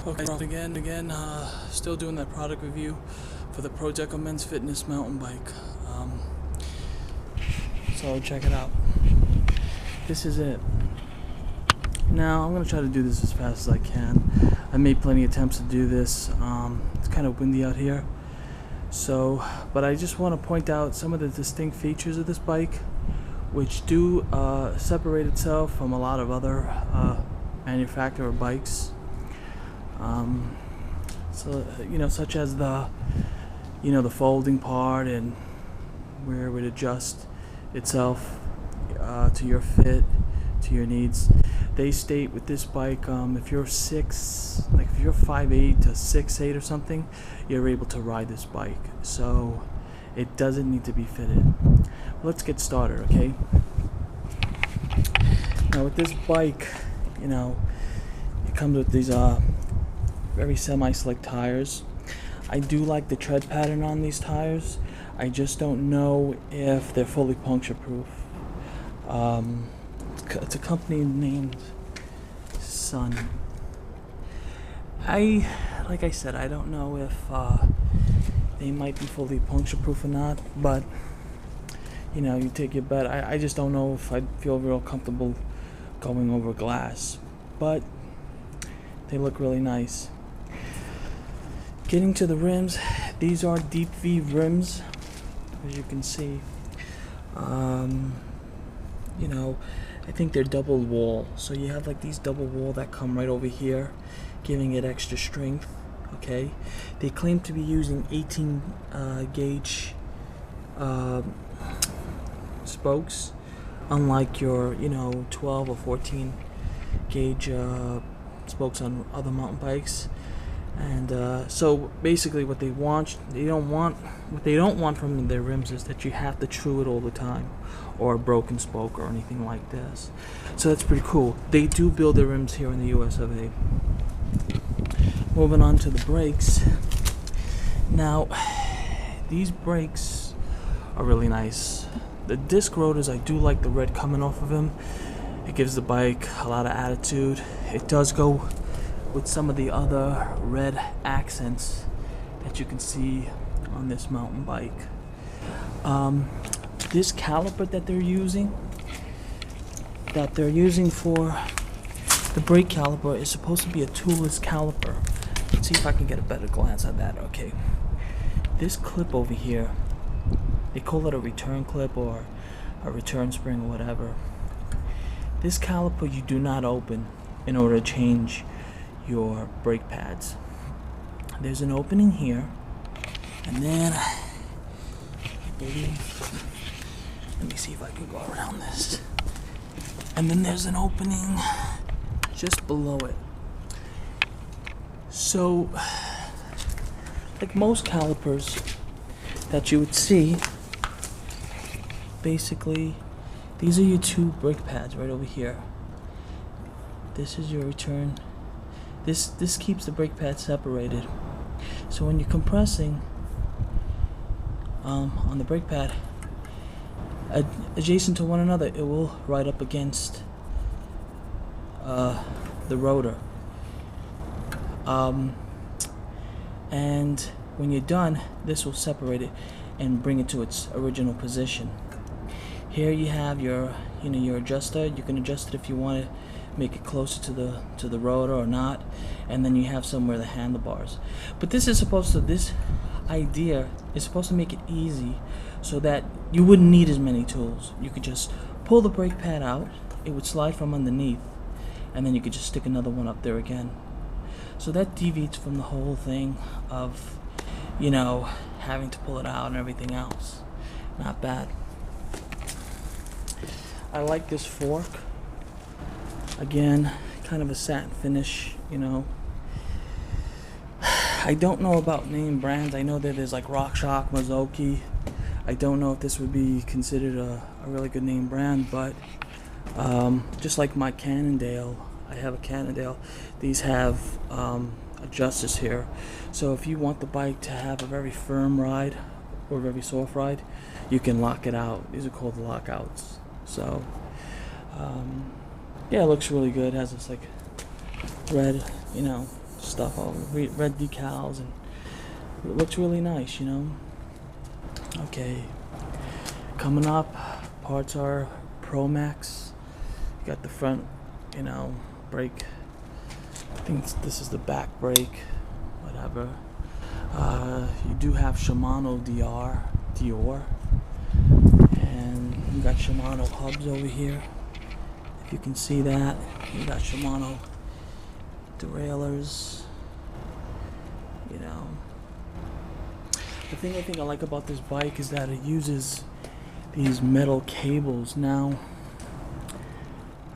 Okay, still doing that product review for the Prodeco Mens Fitness mountain bike. So check it out. This is it. Now I'm going to try to do this as fast as I can. I made plenty of attempts to do this. It's kind of windy out here. But I just want to point out some of the distinct features of this bike, which do separate itself from a lot of other manufacturer bikes. Such as the folding part and where it would adjust itself to your fit, to your needs. They state with this bike, if you're 5'8" to 6'8" or something, you're able to ride this bike. So it doesn't need to be fitted. Let's get started, okay? Now with this bike, it comes with these very semi-slick tires. I do like the tread pattern on these tires. I just don't know if they're fully puncture proof. It's a company named Sun. Like I said, I don't know if they might be fully puncture proof or not, but you take your bet. I just don't know if I'd feel real comfortable going over glass, but they look really nice. Getting to the rims, these are deep V rims, as you can see. I think they're double wall, so you have like these double wall that come right over here, giving it extra strength. Okay, they claim to be using 18 gauge spokes, unlike your 12 or 14 gauge spokes on other mountain bikes. And so basically what they don't want from their rims is that you have to true it all the time, or a broken spoke or anything like this. So that's pretty cool. They do build their rims here in the US of A. Moving on to the brakes. Now these brakes are really nice. The disc rotors, I do like the red coming off of them. It gives the bike a lot of attitude. It does go with some of the other red accents that you can see on this mountain bike. This caliper that they're using for the brake caliper is supposed to be a toolless caliper. Let's see if I can get a better glance at that. Okay, this clip over here, they call it a return clip or a return spring or whatever. This caliper you do not open in order to change your brake pads. There's an opening here, and then I believe, let me see if I can go around this, and then there's an opening just below it. So like most calipers that you would see, basically these are your two brake pads right over here. This is your return. This keeps the brake pad separated. So when you're compressing on the brake pad, adjacent to one another, it will ride up against the rotor. And when you're done, this will separate it and bring it to its original position. Here you have your your adjuster. You can adjust it if you want to make it closer to the rotor or not, and then you have somewhere the handlebars. But this idea is supposed to make it easy so that you wouldn't need as many tools. You could just pull the brake pad out, it would slide from underneath, and then you could just stick another one up there again. So that deviates from the whole thing of having to pull it out and everything else. Not bad. I like this fork. Again, kind of a satin finish, I don't know about name brands. I know that there's like RockShox, Mazzocchi. I don't know if this would be considered a really good name brand, but just like my Cannondale, I have a Cannondale. These have adjusters here. So if you want the bike to have a very firm ride or a very soft ride, you can lock it out. These are called lockouts. So yeah, it looks really good. It has this like red, stuff, all red decals, and it looks really nice, you know. Okay, coming up, parts are Pro Max. You got the front, you know, brake. I think this is the back brake, whatever. You do have Shimano Dior, and you got Shimano hubs over here. If you can see that, you got Shimano derailleurs. You know, the thing I think I like about this bike is that it uses these metal cables. Now,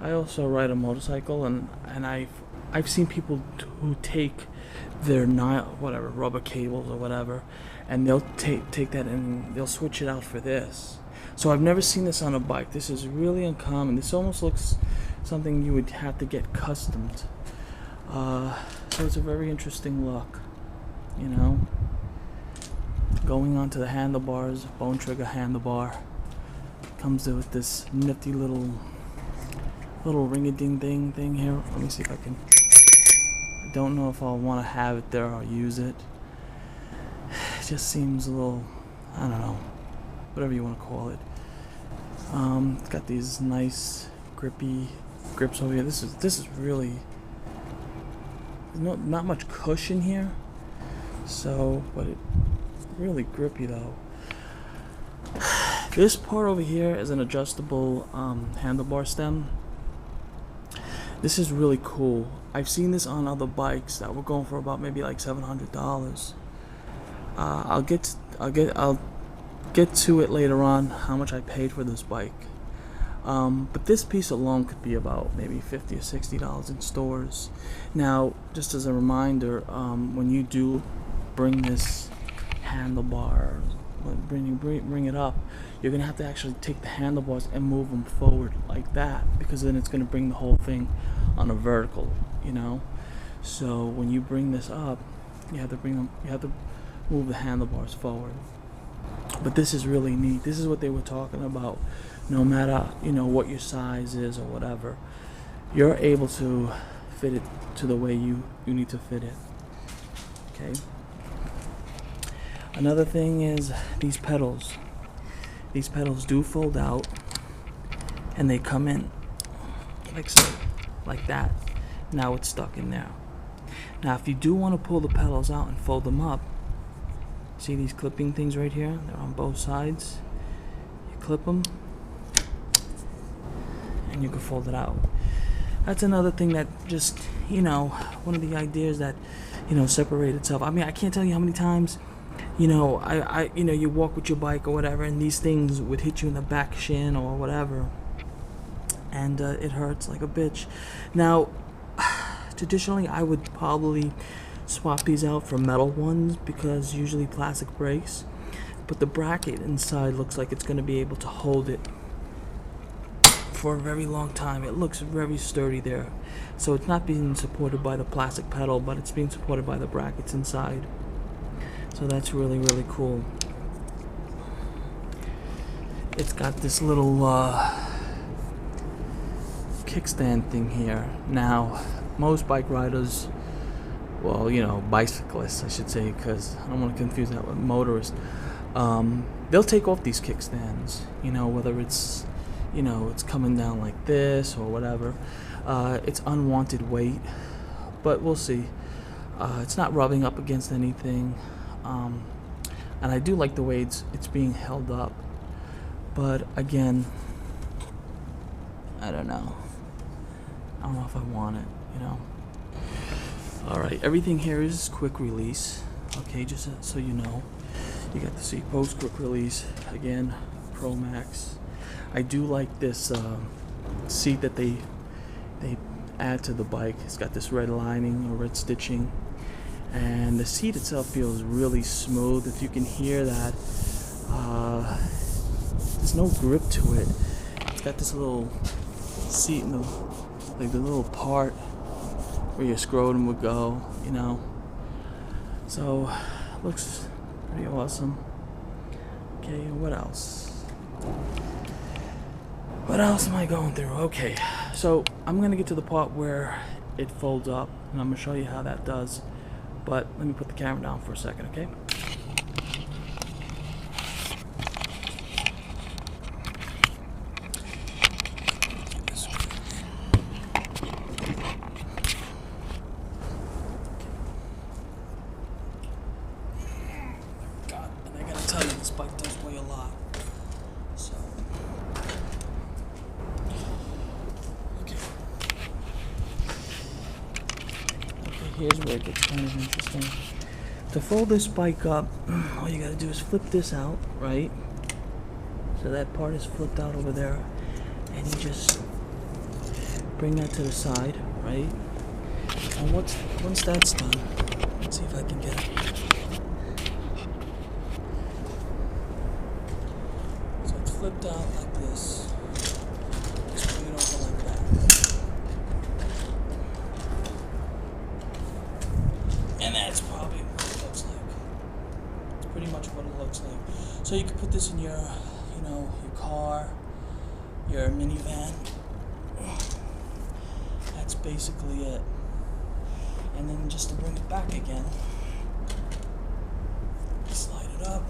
I also ride a motorcycle, and I've seen people who take their rubber cables or whatever, and they'll take that and they'll switch it out for this. So I've never seen this on a bike. This is really uncommon. This almost looks something you would have to get customed. So it's a very interesting look, you know. Going on to the handlebars, bone trigger handlebar. Comes with this nifty little ring-a-ding thing here. Let me see if I can. I don't know if I'll want to have it there or use it. It just seems a little, I don't know, whatever you want to call it. It's got these nice grippy grips over here. This is really not much cushion here. So, but it really grippy though. This part over here is an adjustable handlebar stem. This is really cool. I've seen this on other bikes that were going for about maybe like $700. I'll get to it later on how much I paid for this bike. But this piece alone could be about maybe $50 or $60 in stores. Now, just as a reminder, when you do bring this handlebar, bring it up, you're gonna have to actually take the handlebars and move them forward like that, because then it's gonna bring the whole thing on a vertical, you know. So when you bring this up, you have to move the handlebars forward. But this is really neat. This is what they were talking about. No matter, you know, what your size is or whatever, you're able to fit it to the way you need to fit it. Okay. Another thing is these pedals. These pedals do fold out, and they come in like so, like that. Now it's stuck in there. Now if you do want to pull the pedals out and fold them up, see these clipping things right here? They're on both sides. You clip them, and you can fold it out. That's another thing that just, you know, one of the ideas that, you know, separate itself. I mean, I can't tell you how many times, you know, you know, you walk with your bike or whatever, and these things would hit you in the back shin or whatever, and it hurts like a bitch. Now, traditionally, I would probably swap these out for metal ones, because usually plastic breaks, but the bracket inside looks like it's going to be able to hold it for a very long time. It looks very sturdy there. So it's not being supported by the plastic pedal, but it's being supported by the brackets inside. So that's really, really cool. It's got this little kickstand thing here. Now, most bike riders, well, you know, bicyclists, I should say, because I don't want to confuse that with motorists. They'll take off these kickstands, you know, whether it's, you know, it's coming down like this or whatever. It's unwanted weight, but we'll see. It's not rubbing up against anything, and I do like the way it's being held up. But again, I don't know. I don't know if I want it, you know. Alright, everything here is quick release. Okay, just so you know. You got the seat post quick release. Again, Pro Max. I do like this seat that they add to the bike. It's got this red lining or red stitching. And the seat itself feels really smooth. If you can hear that, there's no grip to it. It's got this little seat in the, like the little part where your scrotum would go, you know. So, looks pretty awesome. Okay, what else? What else am I going through? Okay, so I'm gonna get to the part where it folds up, and I'm going to show you how that does. But let me put the camera down for a second, okay? God, and I gotta tell you, this bike does weigh a lot. So, okay. Okay, here's where it gets kind of interesting. To fold this bike up, all you gotta do is flip this out, right? So that part is flipped out over there, and you just bring that to the side, right? And once that's done, let's see if I can get it. So it's flipped out like this. Just bring it over like that. And that's probably what it looks like. It's pretty much what it looks like. So you can put this in your, your car, your minivan. That's basically it. And then just to bring it back again, slide it up,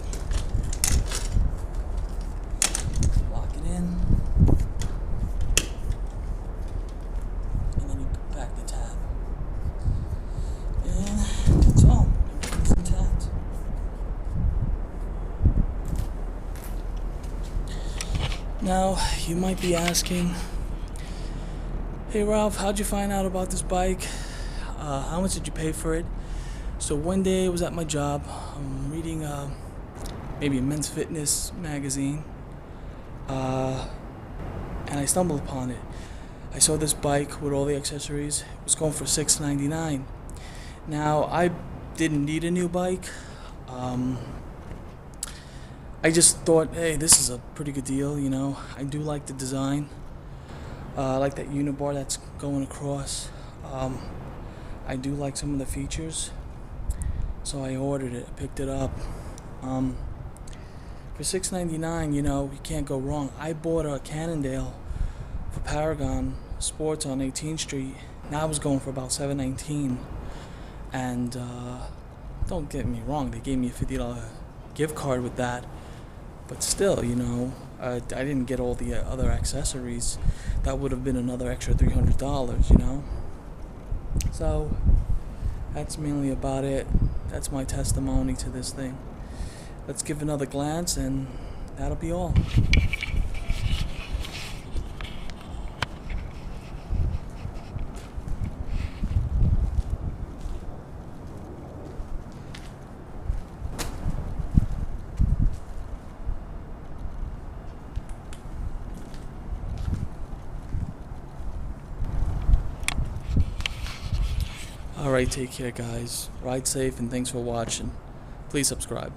lock it in, and then you put back the tab. And that's all. Everything's intact. Now, you might be asking, hey Ralph, how'd you find out about this bike? How much did you pay for it? So one day I was at my job, I'm reading maybe a Men's Fitness magazine, and I stumbled upon it. I saw this bike with all the accessories. It was going for $6.99. Now, I didn't need a new bike. I just thought, hey, this is a pretty good deal, I do like the design. I like that unibar that's going across. I do like some of the features. So I ordered it, picked it up. For $6.99, you can't go wrong. I bought a Cannondale for Paragon Sports on 18th Street. Now I was going for about $7.19. And don't get me wrong, they gave me a $50 gift card with that. But still, I didn't get all the other accessories. That would have been another extra $300, So that's mainly about it. That's my testimony to this thing. Let's give another glance, and that'll be all. Alright, take care guys. Ride safe and thanks for watching. Please subscribe.